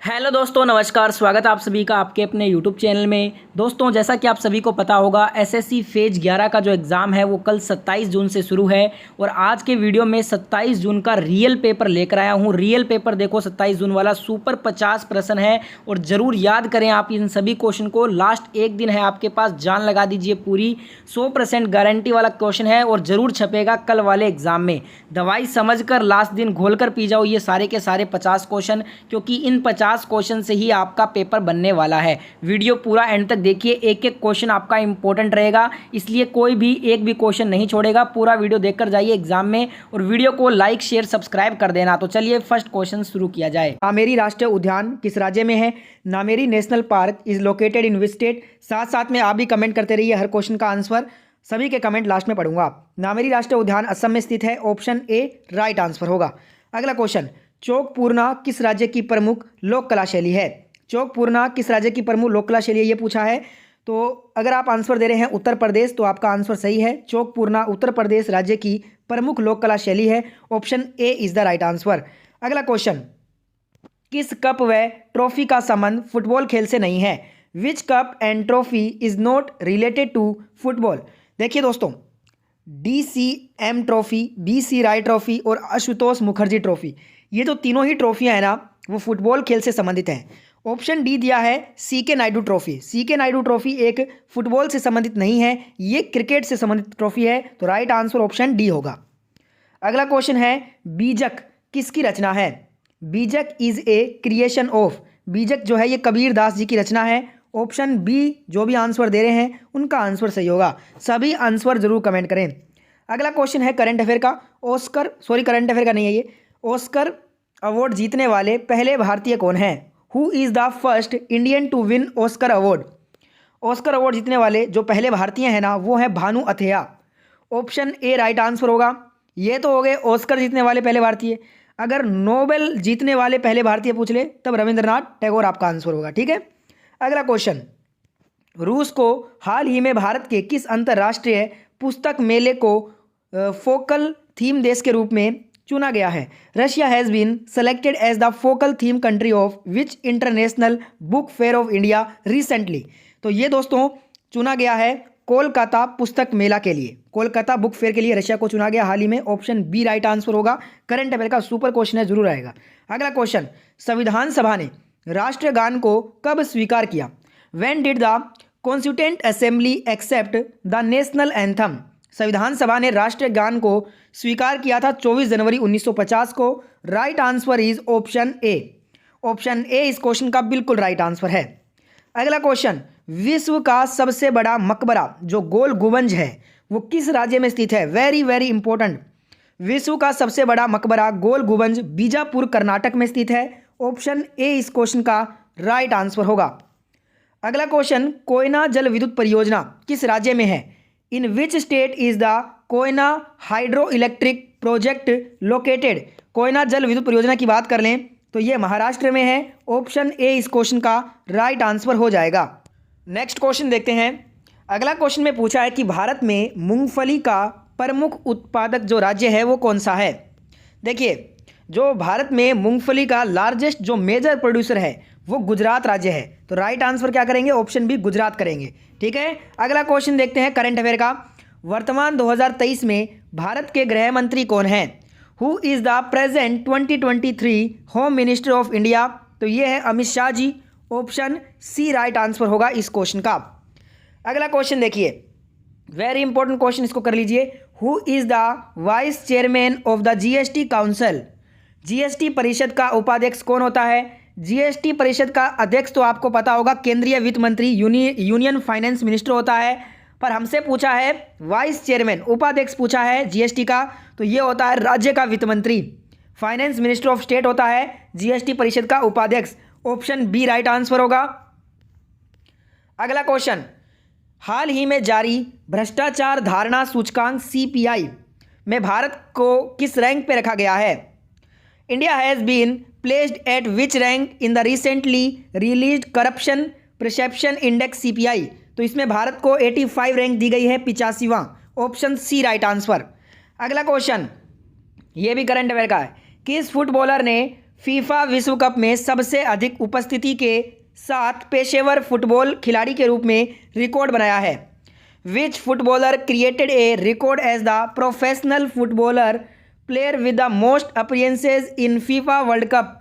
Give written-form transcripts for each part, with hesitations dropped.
Hello दोस्तों, नमस्कार। स्वागत है आप सभी का आपके अपने यूट्यूब चैनल में। दोस्तों, जैसा कि आप सभी को पता होगा, एसएससी फेज 11 का जो एग्ज़ाम है वो कल 27 जून से शुरू है। और आज के वीडियो में 27 जून का रियल पेपर लेकर आया हूँ। रियल पेपर देखो, 27 जून वाला सुपर 50 प्रश्न है और ज़रूर याद करें आप इन सभी क्वेश्चन को। लास्ट एक दिन है आपके पास, जान लगा दीजिए पूरी। 100% गारंटी वाला क्वेश्चन है और ज़रूर छपेगा कल वाले एग्ज़ाम में। दवाई समझकर लास्ट दिन घोलकर पी जाओ ये सारे के सारे 50 क्वेश्चन, क्योंकि इन 50 क्वेश्चन से ही आपका पेपर बनने वाला है। वीडियो पूरा एंड तक देखिए, एक एक क्वेश्चन आपका इंपॉर्टेंट रहेगा, इसलिए कोई भी एक भी क्वेश्चन नहीं छोड़ेगा। पूरा वीडियो देखकर जाइए एग्जाम में और वीडियो को लाइक शेयर सब्सक्राइब कर देना। तो चलिए फर्स्ट क्वेश्चन शुरू किया जाए। नामेरी राष्ट्रीय उद्यान किस राज्य में है? Nameri national park is located in which state? साथ साथ में आप भी कमेंट करते रहिए हर क्वेश्चन का आंसर। सभी के कमेंट लास्ट में पढ़ूंगा। नामेरी राष्ट्रीय उद्यान असम में स्थित है। ऑप्शन ए राइट आंसर होगा। अगला क्वेश्चन, चौक पूर्णा किस राज्य की प्रमुख लोक कला शैली है? चौक पूर्णा किस राज्य की प्रमुख लोक कला शैली है, ये पूछा है। तो अगर आप आंसर दे रहे हैं उत्तर प्रदेश, तो आपका आंसर सही है। चौक पूर्णा उत्तर प्रदेश राज्य की प्रमुख लोक कला शैली है। Option A is the right answer. अगला क्वेश्चन, किस कप व ट्रॉफी का संबंध फुटबॉल खेल से नहीं है? Which cup and trophy is not related to football? देखिए दोस्तों, DCM trophy, BC Rai trophy और आशुतोष मुखर्जी ट्रॉफी, ये जो तीनों ही ट्रॉफियां हैं ना, वो फुटबॉल खेल से संबंधित हैं। ऑप्शन डी दिया है CK Naidu trophy. CK Naidu trophy एक फुटबॉल से संबंधित नहीं है, ये क्रिकेट से संबंधित ट्रॉफी है। तो राइट आंसर ऑप्शन डी होगा। अगला क्वेश्चन है, बीजक किसकी रचना है? बीजक इज ए क्रिएशन ऑफ। बीजक जो है ये कबीर दास जी की रचना है। ऑप्शन बी, जो भी आंसर दे रहे हैं उनका आंसर सही होगा। सभी आंसर जरूर कमेंट करें। अगला क्वेश्चन है करंट अफेयर का। करंट अफेयर का नहीं है ये। ऑस्कर अवार्ड जीतने वाले पहले भारतीय कौन हैं? Who is the first Indian to win Oscar award? Oscar award जीतने वाले जो पहले भारतीय हैं ना, वो हैं Bhanu Athaiya. Option A right answer होगा। ये तो हो गए ऑस्कर जीतने वाले पहले भारतीय। अगर नोबेल जीतने वाले पहले भारतीय पूछ ले, तब रविंद्रनाथ टैगोर आपका आंसर होगा। ठीक है। अगला क्वेश्चन, रूस को हाल ही में भारत के किस अंतर्राष्ट्रीय पुस्तक मेले को फोकल थीम देश के रूप में चुना गया है? Russia has been selected as the focal theme country of which international book fair of India recently? तो ये दोस्तों चुना गया है कोलकाता पुस्तक मेला के लिए। कोलकाता बुक फेयर के लिए रशिया को चुना गया हाल ही में। ऑप्शन बी राइट आंसर होगा। करंट अफेयर का सुपर क्वेश्चन है, जरूर आएगा। अगला क्वेश्चन, संविधान सभा ने राष्ट्रीय गान को कब स्वीकार किया? When did the constituent assembly accept the national anthem? संविधान सभा ने राष्ट्रीय गान को स्वीकार किया था 24 जनवरी 1950 को। Right answer is option A. Option A इस क्वेश्चन का बिल्कुल राइट आंसर है। अगला क्वेश्चन, विश्व का सबसे बड़ा मकबरा जो गोल गुंबज है वो किस राज्य में स्थित है? Very very important. विश्व का सबसे बड़ा मकबरा गोल गुंबज बीजापुर कर्नाटक में स्थित है। ऑप्शन ए इस क्वेश्चन का राइट आंसर होगा। अगला क्वेश्चन, कोयना जल विद्युत परियोजना किस राज्य में है? In which state is the Koyna hydro electric project located? Koyna जल विद्युत परियोजना की बात कर लें तो ये महाराष्ट्र में है। ऑप्शन ए इस क्वेश्चन का राइट आंसर हो जाएगा। नेक्स्ट क्वेश्चन देखते हैं। अगला क्वेश्चन में पूछा है कि भारत में मूंगफली का प्रमुख उत्पादक जो राज्य है वो कौन सा है? देखिए, जो भारत में मूंगफली का लार्जेस्ट जो मेजर प्रोड्यूसर है वो गुजरात राज्य है। तो राइट आंसर क्या करेंगे? ऑप्शन बी गुजरात करेंगे। ठीक है। अगला क्वेश्चन देखते हैं करंट अफेयर का। वर्तमान 2023 में भारत के गृह मंत्री कौन हैं? Who is the present 2023 home minister of India? तो ये है Amit Shah ji. Option C right answer होगा इस क्वेश्चन का। अगला क्वेश्चन देखिए, वेरी इंपॉर्टेंट क्वेश्चन, इसको कर लीजिए। Who is the vice chairman of the GST council? GST परिषद का उपाध्यक्ष कौन होता है? GST परिषद का अध्यक्ष तो आपको पता होगा केंद्रीय वित्त मंत्री यूनियन फाइनेंस मिनिस्टर होता है, पर हमसे पूछा है वाइस चेयरमैन, उपाध्यक्ष पूछा है GST का, तो ये होता है राज्य का वित्त मंत्री। फाइनेंस मिनिस्टर ऑफ स्टेट होता है GST परिषद का उपाध्यक्ष। ऑप्शन बी राइट आंसर होगा। अगला क्वेश्चन, हाल ही में जारी भ्रष्टाचार धारणा सूचकांक CPI में भारत को किस रैंक पे रखा गया है? India has been placed at which rank in the recently released corruption perception index CPI? तो इसमें भारत को 85 रैंक दी गई है, 85वां। Option C right answer. अगला क्वेश्चन, ये भी करंट अफेयर का है। किस फुटबॉलर ने फीफा विश्व कप में सबसे अधिक उपस्थिति के साथ पेशेवर फुटबॉल खिलाड़ी के रूप में रिकॉर्ड बनाया है? Which footballer created a record as the professional footballer player with the most appearances in FIFA World Cup?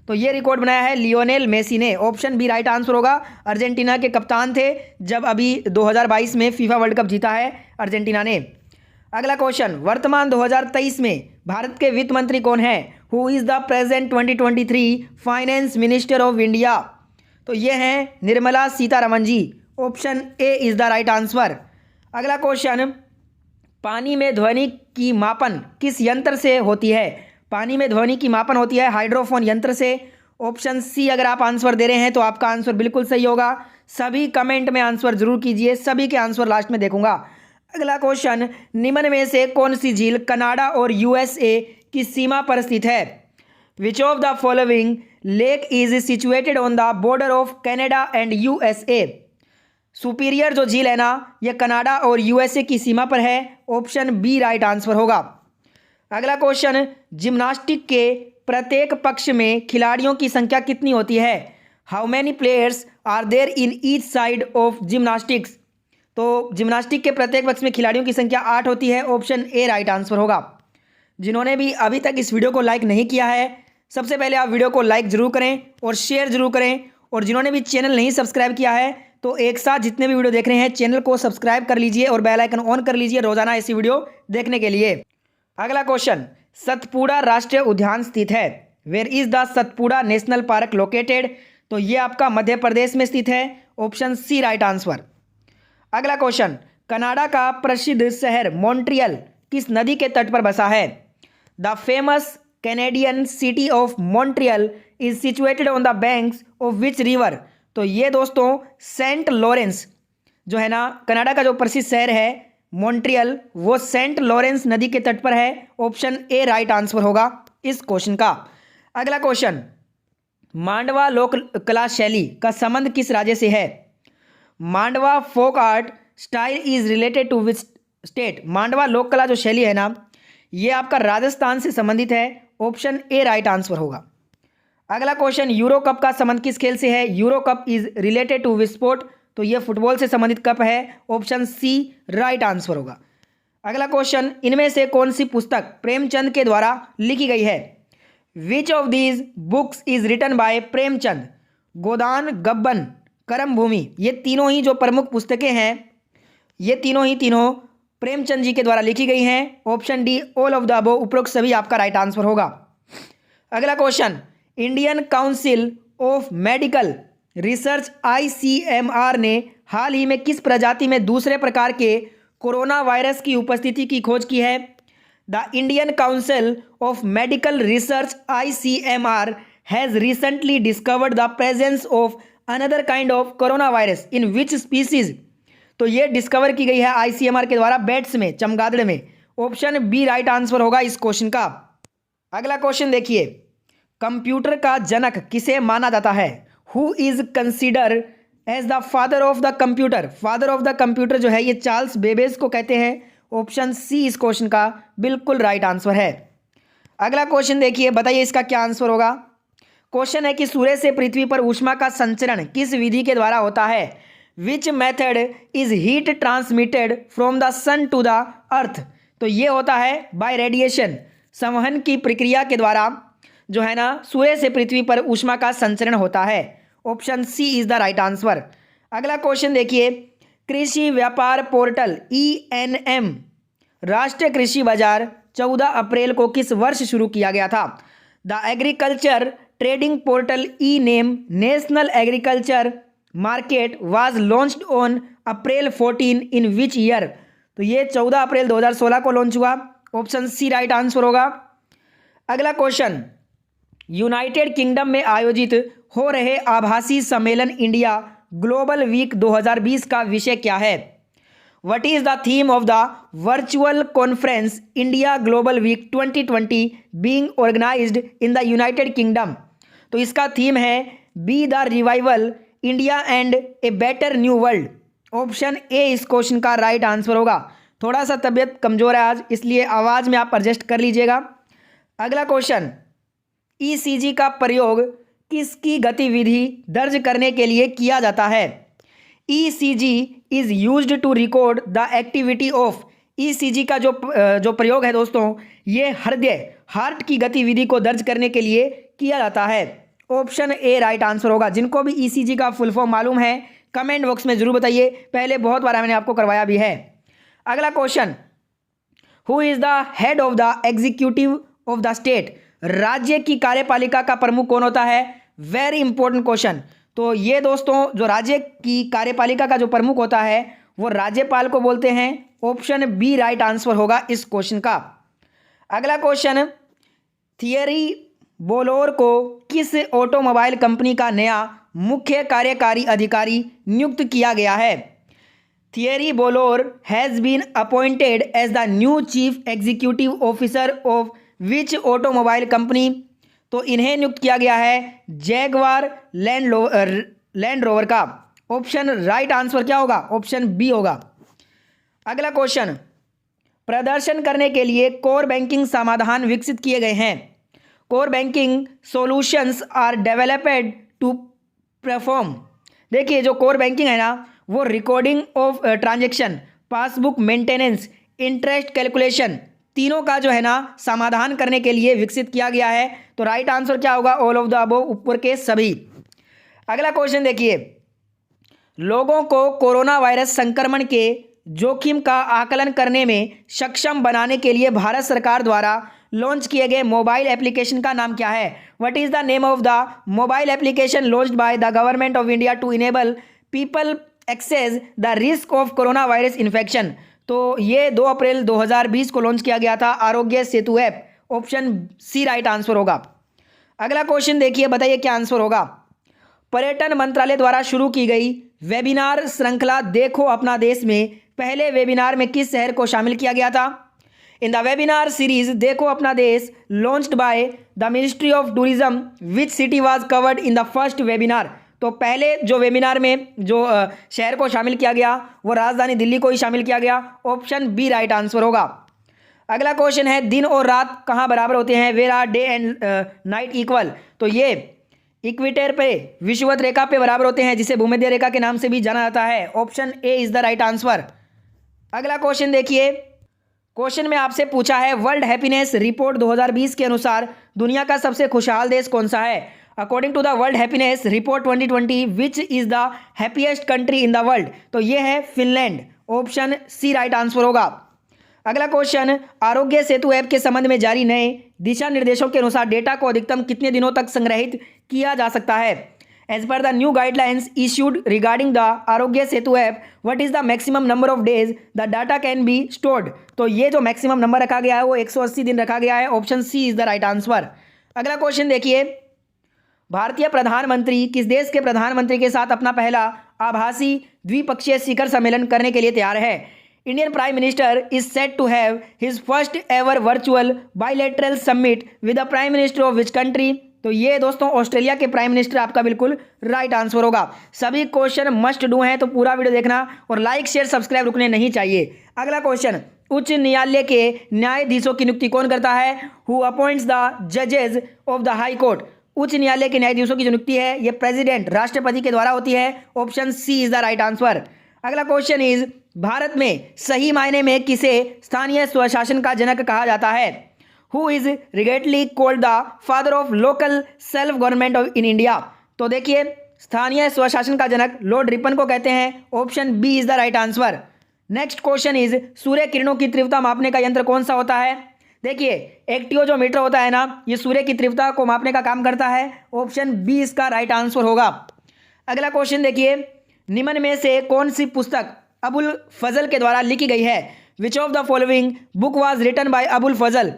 तो ये रिकॉर्ड बनाया है लियोनेल मेसी ने। ऑप्शन बी राइट आंसर होगा। अर्जेंटीना के कप्तान थे जब अभी 2022 में फीफा वर्ल्ड कप जीता है अर्जेंटीना ने। अगला क्वेश्चन, वर्तमान 2023 में भारत के वित्त मंत्री कौन है? Who is the present 2023 finance minister of India? तो ये हैं Nirmala Sitharaman ji. Option A is the right answer. अगला क्वेश्चन, पानी में ध्वनि की मापन किस यंत्र से होती है? पानी में ध्वनि की मापन होती है हाइड्रोफोन यंत्र से। ऑप्शन सी अगर आप आंसर दे रहे हैं तो आपका आंसर बिल्कुल सही होगा। सभी कमेंट में आंसर जरूर कीजिए, सभी के आंसर लास्ट में देखूंगा। अगला क्वेश्चन, निम्न में से कौन सी झील कनाडा और यूएसए की सीमा पर स्थित है? Which of the following lake is situated on the border of Canada and USA? Superior जो झील है ना, यह कनाडा और यूएसए की सीमा पर है। ऑप्शन बी राइट आंसर होगा। अगला क्वेश्चन, जिम्नास्टिक के प्रत्येक पक्ष में खिलाड़ियों की संख्या कितनी होती है? How many players are there in each side of gymnastics? तो जिम्नास्टिक के प्रत्येक पक्ष में खिलाड़ियों की संख्या 8 होती है। ऑप्शन ए राइट आंसर होगा। जिन्होंने भी अभी तक इस वीडियो को लाइक नहीं किया है, सबसे पहले आप वीडियो को लाइक जरूर करें और शेयर जरूर करें। और जिन्होंने भी चैनल नहीं सब्सक्राइब किया है तो एक साथ जितने भी वीडियो देख रहे हैं चैनल को सब्सक्राइब कर लीजिए और बेल आइकन ऑन कर लीजिए रोजाना ऐसी वीडियो देखने के लिए। अगला क्वेश्चन, सतपुड़ा राष्ट्रीय उद्यान स्थित है? Where is the Satpura national park located? तो ये आपका मध्य प्रदेश में स्थित है। Option C right answer. अगला क्वेश्चन, कनाडा का प्रसिद्ध शहर मॉन्ट्रियल किस नदी के तट पर बसा है? The famous Canadian city of Montreal is situated on the banks of which river? तो ये दोस्तों सेंट लॉरेंस जो है ना, कनाडा का जो प्रसिद्ध शहर है मॉन्ट्रियल, वो सेंट लॉरेंस नदी के तट पर है। ऑप्शन ए राइट आंसर होगा इस क्वेश्चन का। अगला क्वेश्चन, मांडवा लोक कला शैली का संबंध किस राज्य से है? Mandava folk art style is related to which state? Mandava लोक कला जो शैली है ना, ये आपका राजस्थान से संबंधित है। ऑप्शन ए राइट आंसर होगा। अगला क्वेश्चन, यूरो कप का संबंध किस खेल से है? Euro cup is related to which sport? तो ये फुटबॉल से संबंधित कप है। ऑप्शन सी राइट आंसर होगा। अगला क्वेश्चन, इनमें से कौन सी पुस्तक प्रेमचंद के द्वारा लिखी गई है? Which of these books is written by Premchand? Godan, Gaban, Karmabhoomi, ये तीनों ही जो प्रमुख पुस्तकें हैं, ये तीनों प्रेमचंद जी के द्वारा लिखी गई हैं। Option D all of the above, उपरोक्त सभी आपका राइट आंसर होगा। अगला question, Indian council of medical research ICMR ने हाल ही में किस प्रजाति में दूसरे प्रकार के कोरोना वायरस की उपस्थिति की खोज की है? The Indian council of medical research ICMR has recently discovered the presence of another kind of corona virus in which species? तो ये डिस्कवर की गई है ICMR के द्वारा बैट्स में, चमगादड़ में। ऑप्शन बी राइट आंसर होगा इस क्वेश्चन का। अगला क्वेश्चन देखिए, कंप्यूटर का जनक किसे माना जाता है? Who is consider as the father of the computer? Father of the computer जो है ये चार्ल्स बेबेज को कहते हैं। ऑप्शन सी इस क्वेश्चन का बिल्कुल राइट आंसर है। अगला क्वेश्चन देखिए, बताइए इसका क्या आंसर होगा। क्वेश्चन है कि सूर्य से पृथ्वी पर ऊष्मा का संचरण किस विधि के द्वारा होता है? Which method is heat transmitted from the sun to the earth? तो ये होता है बाय रेडिएशन, संवहन की प्रक्रिया के द्वारा जो है ना सूर्य से पृथ्वी पर ऊष्मा का संचरण होता है। Option C is the right answer. अगला क्वेश्चन देखिए, कृषि व्यापार पोर्टल ENM राष्ट्रीय कृषि बाजार 14 अप्रैल को किस वर्ष शुरू किया गया था? The agriculture trading portal E-NAME national agriculture market was launched on April 14 in which year? तो ये 14 अप्रैल 2016 को लॉन्च हुआ। ऑप्शन सी राइट आंसर होगा। अगला क्वेश्चन, यूनाइटेड किंगडम में आयोजित हो रहे आभासी सम्मेलन इंडिया ग्लोबल वीक 2020 का विषय क्या है? What is the theme of the virtual conference India global week 2020 being organised in the United Kingdom? तो इसका थीम है be the revival India and a better new world. Option A इस question का right answer होगा। थोड़ा सा तबीयत कमजोर है आज, इसलिए आवाज़ में आप एडजस्ट कर लीजिएगा। अगला क्वेश्चन, ईसीजी का प्रयोग किसकी गतिविधि दर्ज करने के लिए किया जाता है? ECG is used to record the activity of. ECG का जो प्रयोग है दोस्तों, ये हृदय हार्ट की गतिविधि को दर्ज करने के लिए किया जाता है। ऑप्शन ए राइट आंसर होगा। जिनको भी ईसीजी का फुल फॉर्म मालूम है कमेंट बॉक्स में जरूर बताइए, पहले बहुत बार मैंने आपको करवाया भी है। अगला question, who is the head of the executive of the state? राज्य की कार्यपालिका का प्रमुख कौन होता है? Very important question. तो ये दोस्तों जो राज्य की कार्यपालिका का जो प्रमुख होता है वो राज्यपाल को बोलते हैं। ऑप्शन बी राइट आंसर होगा इस क्वेश्चन का। अगला क्वेश्चन, थियरी बोलोर को किस ऑटोमोबाइल कंपनी का नया मुख्य कार्यकारी अधिकारी नियुक्त किया गया है? Thierry Bolloré has been appointed as the new chief executive officer of which automobile company? तो इन्हें नियुक्त किया गया है जैगवार लैंड रोवर का। ऑप्शन राइट आंसर क्या होगा? ऑप्शन बी होगा। अगला क्वेश्चन, प्रदर्शन करने के लिए कोर बैंकिंग समाधान विकसित किए गए हैं। Core banking solutions are developed to perform. देखिए जो कोर बैंकिंग है ना, वो recording of transaction, passbook maintenance, interest calculation, तीनों का जो है ना समाधान करने के लिए विकसित किया गया है। तो राइट आंसर क्या होगा? ऑल ऑफ द अबव, ऊपर के सभी। अगला क्वेश्चन देखिए, लोगों को कोरोना वायरस संक्रमण के जोखिम का आकलन करने में सक्षम बनाने के लिए भारत सरकार द्वारा लॉन्च किए गए मोबाइल एप्लीकेशन का नाम क्या है? What is the name of the mobile application launched by the government of India to enable people access the risk of corona virus infection? तो ये 2 अप्रैल 2020 को लॉन्च किया गया था, Aarogya Setu app. Option C right answer होगा। अगला क्वेश्चन देखिए, बताइए क्या आंसर होगा। पर्यटन मंत्रालय द्वारा शुरू की गई वेबिनार श्रृंखला देखो अपना देश में पहले वेबिनार में किस शहर को शामिल किया गया था? इन द वेबिनार सीरीज देखो अपना देश launched by the ministry of tourism which city was covered in the first webinar? तो पहले जो वेबिनार में जो शहर को शामिल किया गया वो राजधानी दिल्ली को ही शामिल किया गया। ऑप्शन बी राइट आंसर होगा। अगला क्वेश्चन है, दिन और रात कहाँ बराबर होते हैं? Where are day and night equal? तो ये इक्वेटर पे, विषुवत रेखा पे बराबर होते हैं, जिसे भूमध्य रेखा के नाम से भी जाना जाता है। Option A is the right answer. अगला क्वेश्चन देखिए, क्वेश्चन में आपसे पूछा है वर्ल्ड हैप्पीनेस रिपोर्ट 2020 के अनुसार दुनिया का सबसे खुशहाल देश कौन सा है? According to the world happiness report 2020 which is the happiest country in the world? तो ये है Finland. Option C right answer होगा। अगला क्वेश्चन, आरोग्य सेतु ऐप के संबंध में जारी नए दिशा निर्देशों के अनुसार डेटा को अधिकतम कितने दिनों तक संग्रहित किया जा सकता है? As per the new guidelines issued regarding the Aarogya Setu app what is the maximum number of days the data can be stored? तो ये जो मैक्सिमम नंबर रखा गया है वो 180 दिन रखा गया है। Option C is the right answer. अगला क्वेश्चन देखिए, भारतीय प्रधानमंत्री किस देश के प्रधानमंत्री के साथ अपना पहला आभासी द्विपक्षीय शिखर सम्मेलन करने के लिए तैयार है? Indian prime minister is set to have his first ever virtual bilateral summit with the prime minister of which country? तो ये दोस्तों ऑस्ट्रेलिया के प्राइम मिनिस्टर आपका बिल्कुल राइट आंसर होगा। सभी क्वेश्चन मस्ट डू हैं, तो पूरा वीडियो देखना और लाइक शेयर सब्सक्राइब रुकने नहीं चाहिए। अगला क्वेश्चन, उच्च न्यायालय के न्यायाधीशों की नियुक्ति कौन करता है? हु अपॉइंट्स द जजेस ऑफ द हाई कोर्ट? उच्च न्यायालय के न्यायाधीशों की जो नियुक्ति है ये प्रेसिडेंट, राष्ट्रपति के द्वारा होती है। Option C is the right answer. अगला क्वेश्चन इज, भारत में सही मायने में किसे स्थानीय स्वशासन का जनक कहा जाता है? Who is rightly called the father of local self government of in India? तो देखिए स्थानीय स्वशासन का जनक लॉर्ड रिपन को कहते हैं। Option B is the right answer. Next question is, सूर्य किरणों की तीव्रता मापने का यंत्र कौन सा होता है? देखिए एक्टियोजोमीटर होता है ना, ये सूर्य की तीव्रता को मापने का काम करता है। ऑप्शन बी इसका राइट आंसर होगा। अगला क्वेश्चन देखिए, निम्न में से कौन सी पुस्तक अबुल फजल के द्वारा लिखी गई है? Which of the following book was written by Abul Fazl?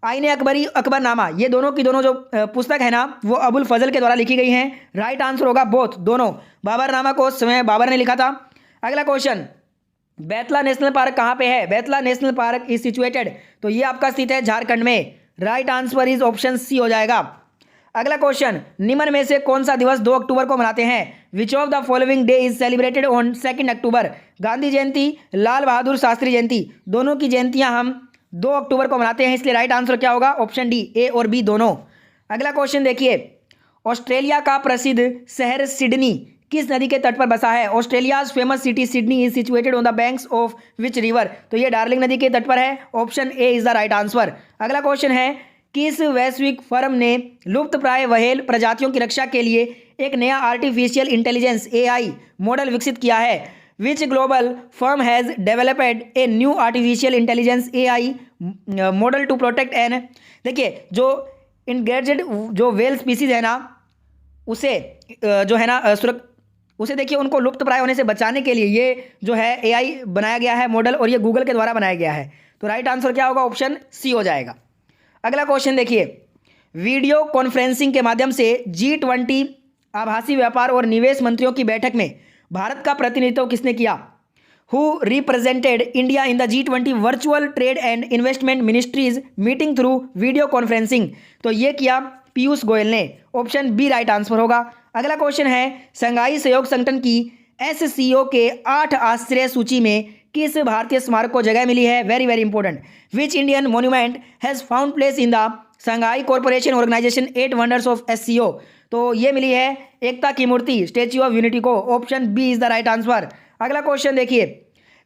Ain-i-Akbari, Akbarnama, ये दोनों की दोनों जो पुस्तक है ना वो अबुल फजल के द्वारा लिखी गई हैं। राइट आंसर होगा बोथ, दोनों। बाबरनामा को स्वयं बाबर ने लिखा था। अगला क्वेश्चन, बैतला नेशनल पार्क कहाँ पे है? Betla national park is situated, तो ये आपका स्थित है झारखंड में। Right answer is option C हो जाएगा। अगला क्वेश्चन, निम्न में से कौन सा दिवस 2 अक्टूबर को मनाते हैं? विच of the following day is celebrated on 2 अक्टूबर? गांधी जयंती, लाल बहादुर शास्त्री जयंती, दोनों की जयंतियां हम 2 अक्टूबर को मनाते हैं, इसलिए राइट आंसर क्या होगा? ऑप्शन डी, ए और बी दोनों। अगला क्वेश्चन देखिए, ऑस्ट्रेलिया का प्रसिद्ध शहर सिडनी किस नदी के तट पर बसा है? Australia's famous city Sydney is situated on the banks of which river? तो ये डार्लिंग नदी के तट पर है। Option A is the right answer. अगला क्वेश्चन है, किस वैश्विक फर्म ने लुप्त प्राय व्हेल प्रजातियों की रक्षा के लिए एक नया आर्टिफिशियल इंटेलिजेंस AI मॉडल विकसित किया है? Which global firm has developed a new artificial intelligence AI model to protect an, देखिए जो इंगेजेड जो व्हेल स्पीसीज है ना, उसे जो है ना उसे देखिए उनको लुप्त प्राय होने से बचाने के लिए ये जो है AI बनाया गया है मॉडल, और ये गूगल के द्वारा बनाया गया है। तो राइट आंसर क्या होगा? ऑप्शन सी हो जाएगा। अगला क्वेश्चन देखिए, वीडियो कॉन्फ्रेंसिंग के माध्यम से G20 आभासी व्यापार और निवेश मंत्रियों की बैठक में भारत का प्रतिनिधित्व किसने किया? Who represented India in the G20 virtual trade and investment ministries meeting through video conferencing? तो ये किया पीयूष गोयल ने। ऑप्शन बी राइट आंसर होगा। अगला क्वेश्चन है, शंघाई सहयोग संगठन की SCO के 8 आश्रय सूची में किस भारतीय स्मारक को जगह मिली है? Very very important. Which Indian monument has found place in the Shanghai corporation organisation 8 wonders of SCO? तो ये मिली है एकता की मूर्ति, स्टैच्यू ऑफ यूनिटी को। Option B is the right answer. अगला क्वेश्चन देखिए,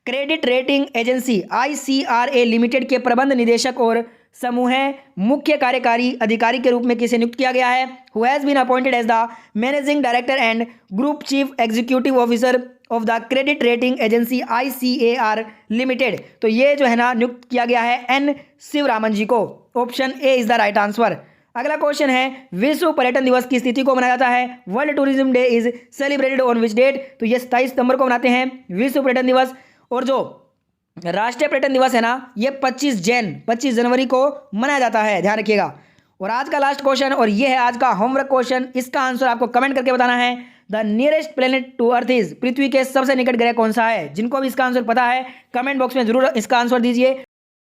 credit rating agency ICRA limited के प्रबंध निदेशक और समूह मुख्य कार्यकारी अधिकारी के रूप में किसे नियुक्त किया गया है? Who has been appointed as the managing director and group chief executive officer of the credit rating agency ICAR limited? तो ये जो है ना नियुक्त किया गया है N शिवरामन जी को। Option A is the right answer. अगला क्वेश्चन है, विश्व पर्यटन दिवस की तिथि को मनाया जाता है? World tourism day is celebrated on which date? तो ये 27 सितंबर को मनाते हैं विश्व पर्यटन दिवस, और जो राष्ट्रीय पर्यटन दिवस है ना, ये 25 जनवरी को मनाया जाता है, ध्यान रखिएगा। और आज का लास्ट क्वेश्चन, और ये है आज का होमवर्क क्वेश्चन, इसका आंसर आपको कमेंट करके बताना है। The nearest planet to Earth is, पृथ्वी के सबसे निकट ग्रह कौन सा है? जिनको भी इसका आंसर पता है कमेंट बॉक्स में जरूर इसका आंसर दीजिए।